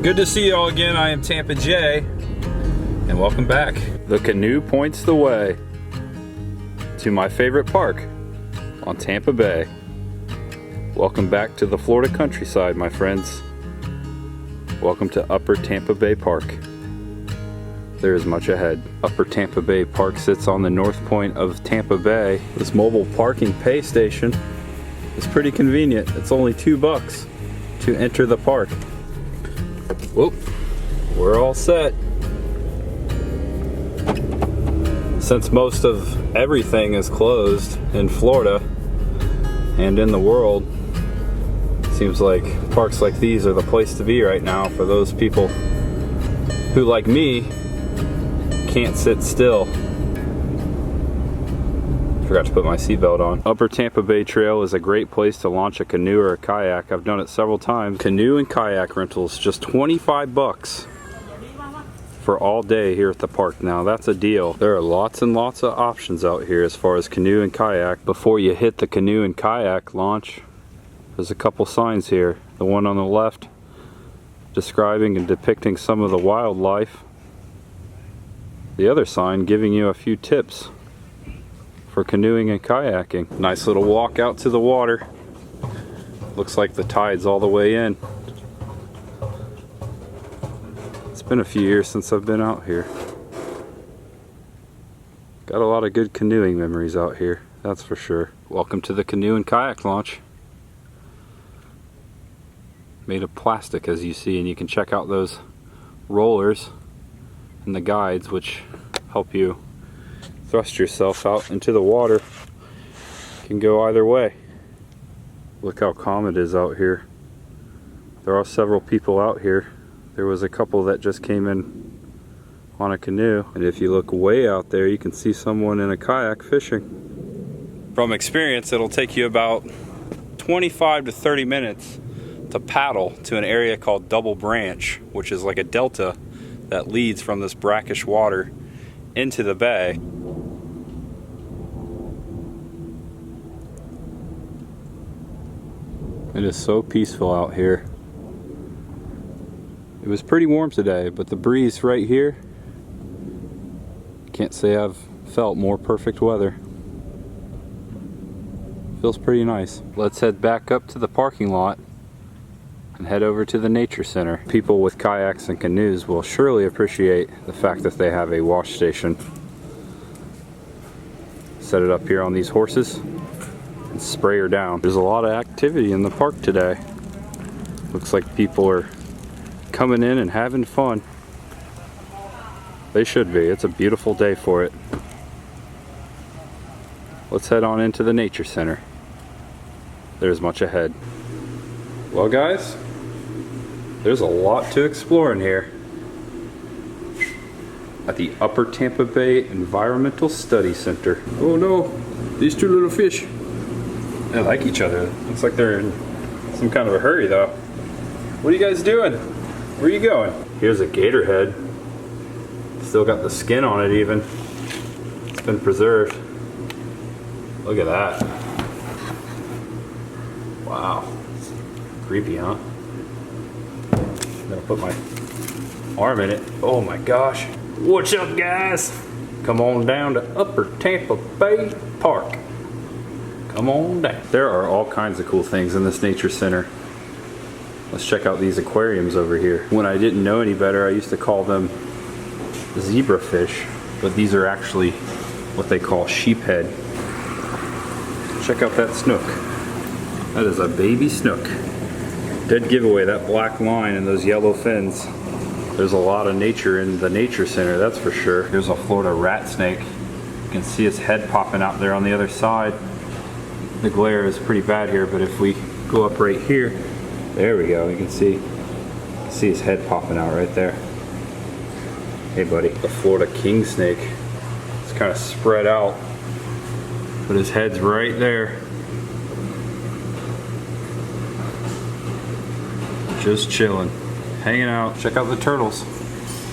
Good to see you all again. I am Tampa J, and welcome back. The canoe points the way to my favorite park on Tampa Bay. Welcome back to the Florida countryside, my friends. Welcome to Upper Tampa Bay Park. There is much ahead. Upper Tampa Bay Park sits on the north point of Tampa Bay. This mobile parking pay station is pretty convenient. It's only $2 to enter the park. Whoop, we're all set. Since most of everything is closed in Florida and in the world, it seems like parks like these are the place to be right now for those people who, like me, can't sit still. Forgot to put my seatbelt on. Upper Tampa Bay Trail is a great place to launch a canoe or a kayak. I've done it several times. Canoe and kayak rentals, just $25 for all day here at the park. Now that's a deal. There are lots and lots of options out here as far as canoe and kayak. Before you hit the canoe and kayak launch, there's a couple signs here. The one on the left describing and depicting some of the wildlife. The other sign giving you a few tips for canoeing and kayaking. Nice little walk out to the water. Looks like the tide's all the way in. It's been a few years since I've been out here. Got a lot of good canoeing memories out here, that's for sure. Welcome to the canoe and kayak launch. Made of plastic, as you see, and you can check out those rollers and the guides, which help you thrust yourself out into the water. You can go either way. Look how calm it is out here. There are several people out here. There was a couple that just came in on a canoe, and if you look way out there, you can see someone in a kayak fishing. From experience, it'll take you about 25 to 30 minutes to paddle to an area called Double Branch, which is like a delta that leads from this brackish water into the bay. It is so peaceful out here. It was pretty warm today, but the breeze right here, can't say I've felt more perfect weather. Feels pretty nice. Let's head back up to the parking lot and head over to the nature center. People with kayaks and canoes will surely appreciate the fact that they have a wash station. Set it up here on these horses and spray her down. There's a lot of activity in the park today. Looks like people are coming in and having fun. They should be. It's a beautiful day for it. Let's head on into the nature center. There's much ahead. Well, guys, there's a lot to explore in here at the Upper Tampa Bay Environmental Study Center. Oh no, these two little fish. They like each other. Looks like they're in some kind of a hurry though. What are you guys doing? Where are you going? Here's a gator head. Still got the skin on it even. It's been preserved. Look at that. Wow. Creepy, huh? I'm gonna put my arm in it. Oh my gosh. What's up, guys? Come on down to Upper Tampa Bay Park. Come on down. There are all kinds of cool things in this nature center. Let's check out these aquariums over here. When I didn't know any better, I used to call them zebrafish, but these are actually what they call sheephead. Check out that snook. That is a baby snook. Dead giveaway, that black line and those yellow fins. There's a lot of nature in the nature center, that's for sure. Here's a Florida rat snake. You can see its head popping out there on the other side. The glare is pretty bad here, but if we go up right here, there we go, you can see his head popping out right there. Hey buddy. The Florida king snake. It's kind of spread out, but his head's right there. Just chilling, hanging out. Check out the turtles.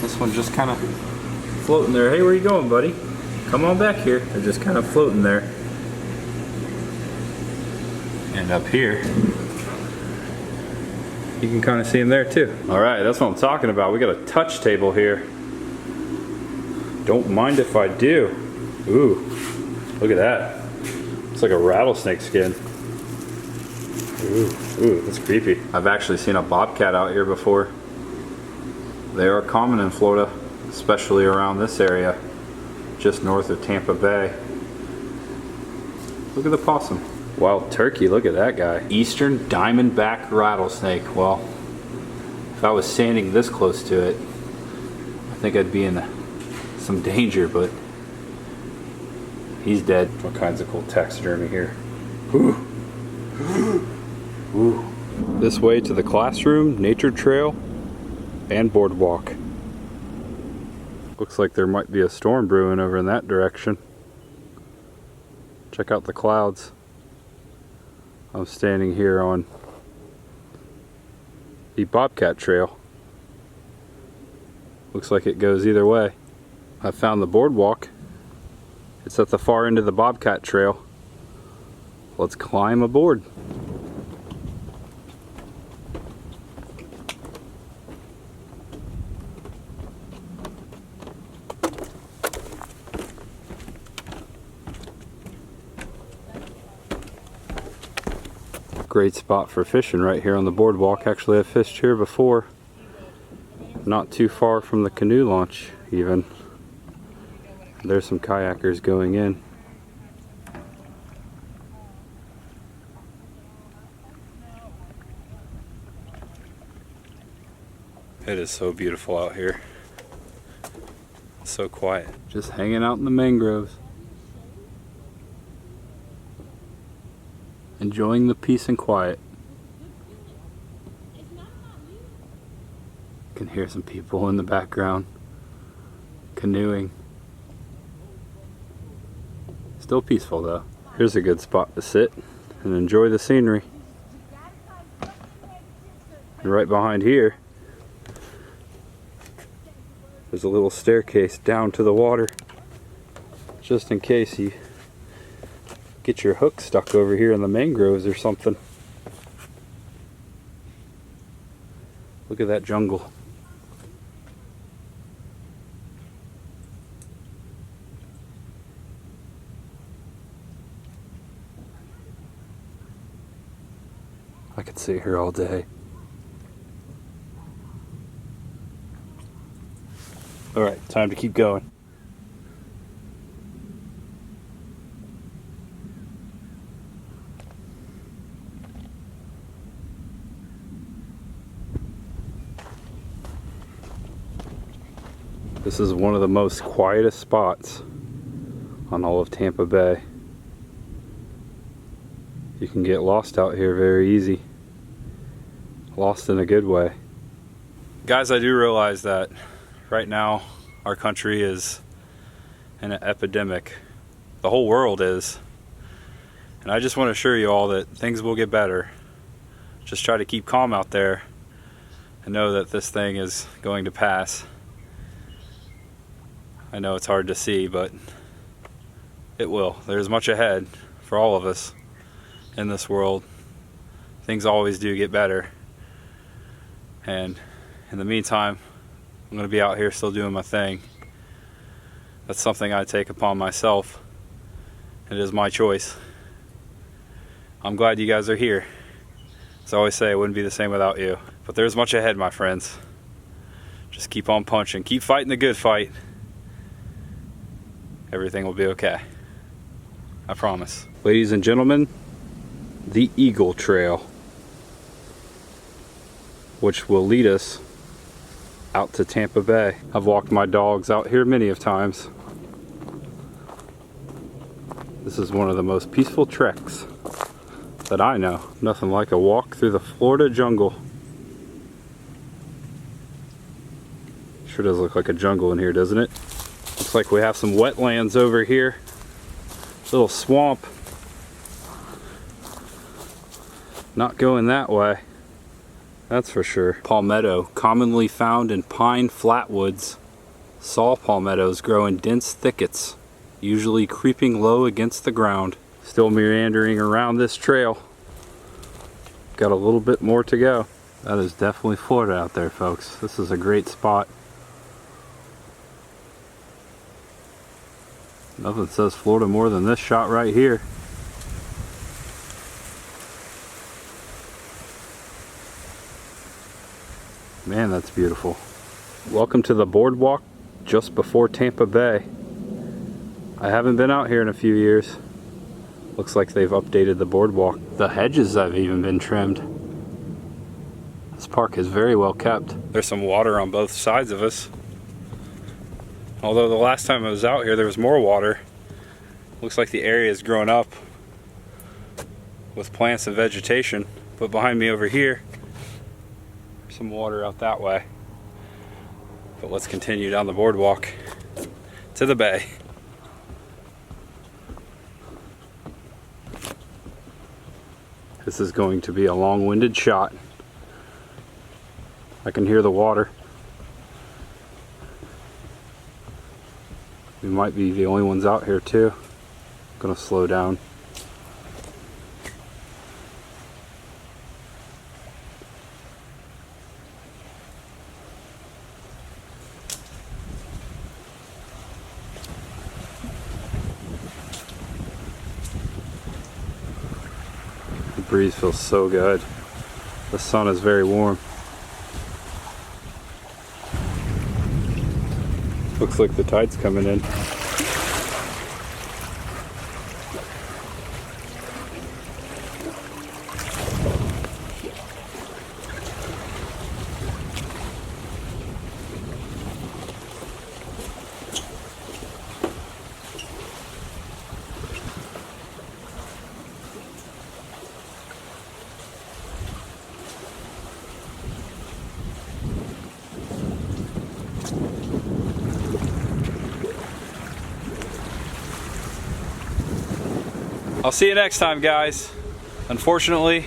This one's just kind of floating there. Hey, where you going, buddy? Come on back here. They're just kind of floating there. And up here, You can kind of see them there too. All right, that's what I'm talking about. We got a touch table here. Don't mind if I do. Ooh, look at that. It's like a rattlesnake skin. Ooh, that's creepy. I've actually seen a bobcat out here before. They are common in Florida, especially around this area, just north of Tampa Bay. Look at the possum. Wild turkey, look at that guy. Eastern diamondback rattlesnake. Well, if I was standing this close to it, I think I'd be in some danger, but he's dead. All kinds of cool taxidermy here. Ooh. Ooh. This way to the classroom, nature trail, and boardwalk. Looks like there might be a storm brewing over in that direction. Check out the clouds. I'm standing here on the Bobcat Trail. Looks like it goes either way. I found the boardwalk. It's at the far end of the Bobcat Trail. Let's climb aboard. Great spot for fishing right here on the boardwalk. Actually, I've fished here before. Not too far from the canoe launch even. There's some kayakers going in. It is so beautiful out here. It's so quiet. Just hanging out in the mangroves. Enjoying the peace and quiet. You can hear some people in the background canoeing. Still peaceful though. Here's a good spot to sit and enjoy the scenery. And right behind here, there's a little staircase down to the water, just in case you get your hook stuck over here in the mangroves or something. Look at that jungle. I could sit here all day. All right, time to keep going. This is one of the most quietest spots on all of Tampa Bay. You can get lost out here very easy. Lost in a good way. Guys, I do realize that right now our country is in an epidemic. The whole world is. And I just want to assure you all that things will get better. Just try to keep calm out there and know that this thing is going to pass. I know it's hard to see, but it will. There's much ahead for all of us in this world. Things always do get better. And in the meantime, I'm going to be out here still doing my thing. That's something I take upon myself. It is my choice. I'm glad you guys are here. As I always say, it wouldn't be the same without you. But there's much ahead, my friends. Just keep on punching. Keep fighting the good fight. Everything will be okay. I promise. Ladies and gentlemen, the Eagle Trail, which will lead us out to Tampa Bay. I've walked my dogs out here many of times. This is one of the most peaceful treks that I know. Nothing like a walk through the Florida jungle. Sure does look like a jungle in here, doesn't it? Looks like we have some wetlands over here. Little swamp. Not going that way, that's for sure. Palmetto, commonly found in pine flatwoods. Saw palmettos grow in dense thickets, usually creeping low against the ground. Still meandering around this trail. Got a little bit more to go. That is definitely Florida out there, folks. This is a great spot. Nothing says Florida more than this shot right here. Man, that's beautiful. Welcome to the boardwalk just before Tampa Bay. I haven't been out here in a few years. Looks like they've updated the boardwalk. The hedges have even been trimmed. This park is very well kept. There's some water on both sides of us. Although the last time I was out here there was more water. Looks like the area has grown up with plants and vegetation. But behind me over here, there's some water out that way. But let's continue down the boardwalk to the bay. This is going to be a long-winded shot. I can hear the water. We might be the only ones out here too. I'm gonna slow down. The breeze feels so good. The sun is very warm. Looks like the tide's coming in. I'll see you next time, guys. Unfortunately,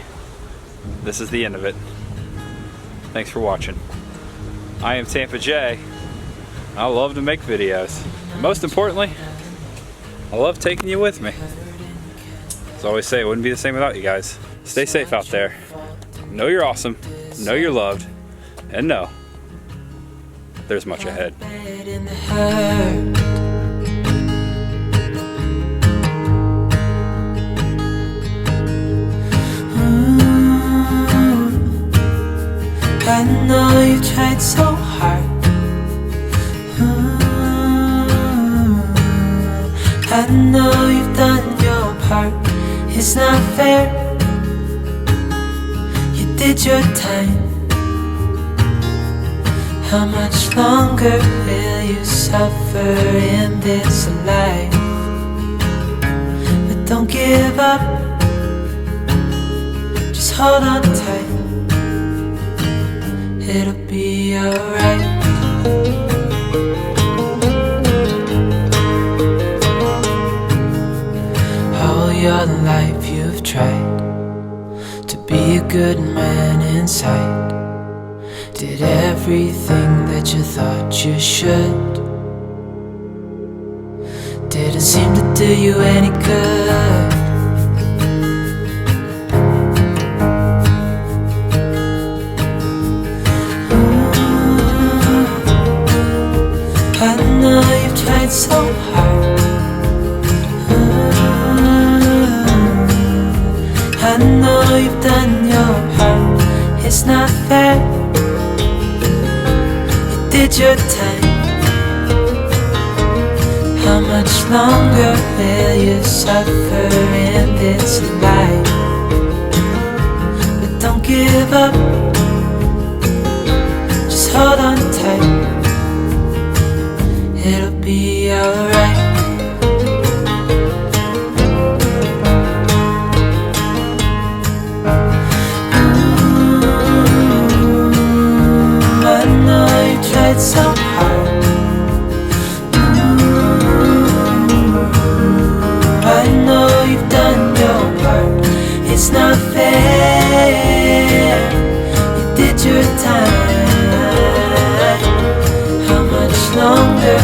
this is the end of it. Thanks for watching. I am Tampa J. I love to make videos. And most importantly, I love taking you with me. As I always say, it wouldn't be the same without you guys. Stay safe out there. Know you're awesome. Know you're loved. And know there's much ahead. I know you tried so hard. I know you've done your part. It's not fair. You did your time. How much longer will you suffer in this life? But don't give up. Just hold on tight. It'll be alright. All your life you've tried to be a good man inside. Did everything that you thought you should. Didn't seem to do you any good. I know you've tried so hard. I know you've done your part. It's not fair. You did your time. How much longer will you suffer in this life? But don't give up. Just hold on tight. It'll be alright. I know you tried so hard. I know you've done your part. It's not fair. You did your time. How much longer